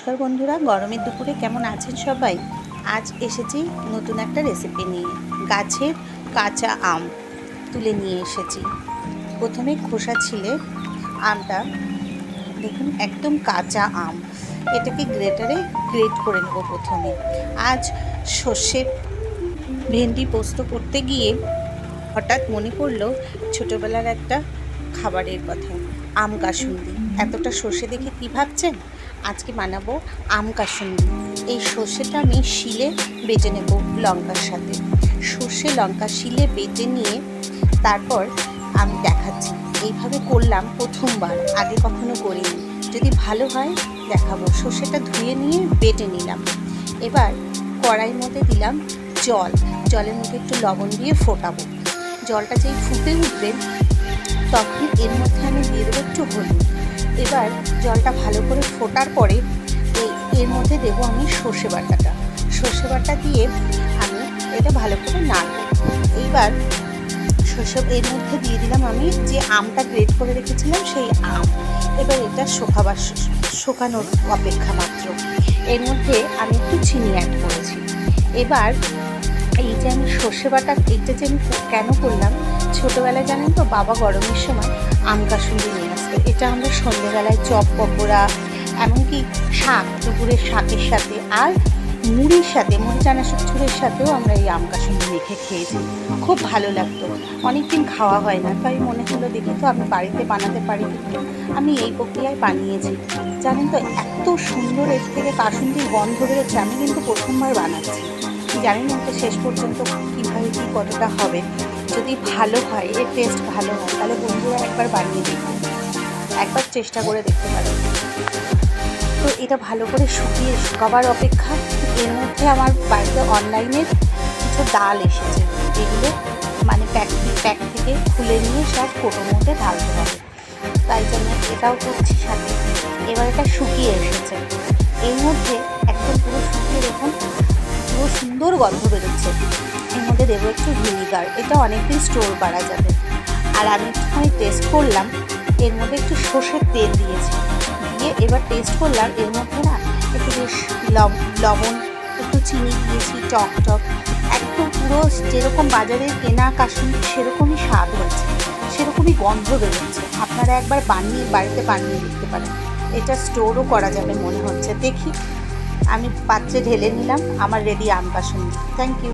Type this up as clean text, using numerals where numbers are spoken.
নমস্কার বন্ধুরা, গরমের দুপুরে কেমন আছেন সবাই? আজ এসেছি নতুন একটা রেসিপি নিয়ে। গাছের কাঁচা আম তুলে নিয়ে এসেছি। প্রথমে খোসা ছিলে আমটা, দেখুন একদম কাঁচা আম, এটাকে গ্রেটারে গ্রেট করে নেব প্রথমে। আজ সর্ষে ভেন্ডি পোস্ত করতে গিয়ে হঠাৎ মনে পড়লো ছোটোবেলার একটা খাবারের কথা, আম কাসুন্দি। এতটা সর্ষে দেখে কী ভাবছেন? আজকে বানাবো আম কাসুন্দি। এই সর্ষেটা আমি শিলে বেটে নেব লঙ্কার সাথে। সর্ষে লঙ্কা শিলে বেটে নিয়ে তারপর আমি দেখাচ্ছি। এইভাবে করলাম প্রথমবার, আগে কখনো করিনি। যদি ভালো হয় দেখাবো। সর্ষেটা ধুয়ে নিয়ে বেটে নিলাম। এবার কড়াইয়ের মধ্যে দিলাম জল। জলের মধ্যে একটু লবণ দিয়ে ফোটাবো। জলটা যেই ফুটে উঠবে তখন এর মধ্যে আমি দিয়ে দেবো একটু হলুদ। এবার জলটা ভালো করে ফোটার পরে এর মধ্যে দেবো আমি সর্ষে বাটাটা। সর্ষে বাটা দিয়ে আমি এটা ভালো করে নাড়ব। এইবার এর মধ্যে দিয়ে দিলাম আমি যে আমটা গ্রেট করে রেখেছিলাম সেই আম। এবার এটা শুকানোর অপেক্ষা মাত্র। এর মধ্যে আমি একটু চিনি অ্যাড করেছি। এবার এই যে আমি সর্ষে বাটা, এইটা যে আমি কেন করলাম, ছোটোবেলায় জানেন তো বাবা গরমের সময় আম কাসুন্দি নিয়ে আসতো। এটা আমরা সন্ধ্যেবেলায় চপ পকোড়া, এমনকি শাক, দুপুরের শাকের সাথে আর মুড়ির সাথে, মুড়ি চানা চুরের সাথেও আমরা এই আম কাসুন্দি মেখে খেয়েছি। খুব ভালো লাগতো। অনেকদিন খাওয়া হয় না, তাই মনে হলো দেখি তো আমি বাড়িতে বানাতে পারি কিন্তু। আমি এই প্রক্রিয়ায় বানিয়েছি। জানেন তো এত সুন্দর এর থেকে কাসুন্দির গন্ধ বেরোচ্ছে। আমি কিন্তু প্রথমবার বানাচ্ছি, জানি না তো শেষ পর্যন্ত কীভাবে কী কতটা হবে। যদি ভালো হয়, এর টেস্ট ভালো হয়, তাহলে বন্ধুরা একবার বানিয়ে দেখুন, একবার চেষ্টা করে দেখতে পারেন। তো এটা ভালো করে শুকাবার অপেক্ষা। এর মধ্যে আমার বাড়িতে অনলাইনের কিছু ডাল এসেছে, যেগুলো মানে প্যাক থেকে খুলে নিয়ে সব কোটোর মধ্যে ঢালতে হবে, তাই জন্য এটাও করছি সাথে। এবার এটা শুকিয়ে এসেছে। এর মধ্যে একদম পুরো শুকিয়ে দেখুন পুরো সুন্দর গন্ধ বেরোচ্ছে। এর মধ্যে দেবো একটু ভিনিগার, এটা অনেকদিন স্টোর করা যাবে। আর আমি একটুখানি টেস্ট করলাম, এর মধ্যে একটু সর্ষের তেল দিয়েছি, দিয়ে এবার টেস্ট করলাম এর মধ্যে না একটু বেশ লবণ, একটু চিনি দিয়েছি, টক একদম পুরো যেরকম বাজারে কেনা কাসুন্দি সেরকমই স্বাদ হয়েছে, সেরকমই গন্ধ বেরোচ্ছে। আপনারা একবার বাড়িতে বানিয়ে দেখতে পারেন। এটা স্টোরও করা যাবে মনে হচ্ছে। দেখি, আমি পাত্রে ঢেলে নিলাম আমার রেডি আম কাসুন্দি। Thank you.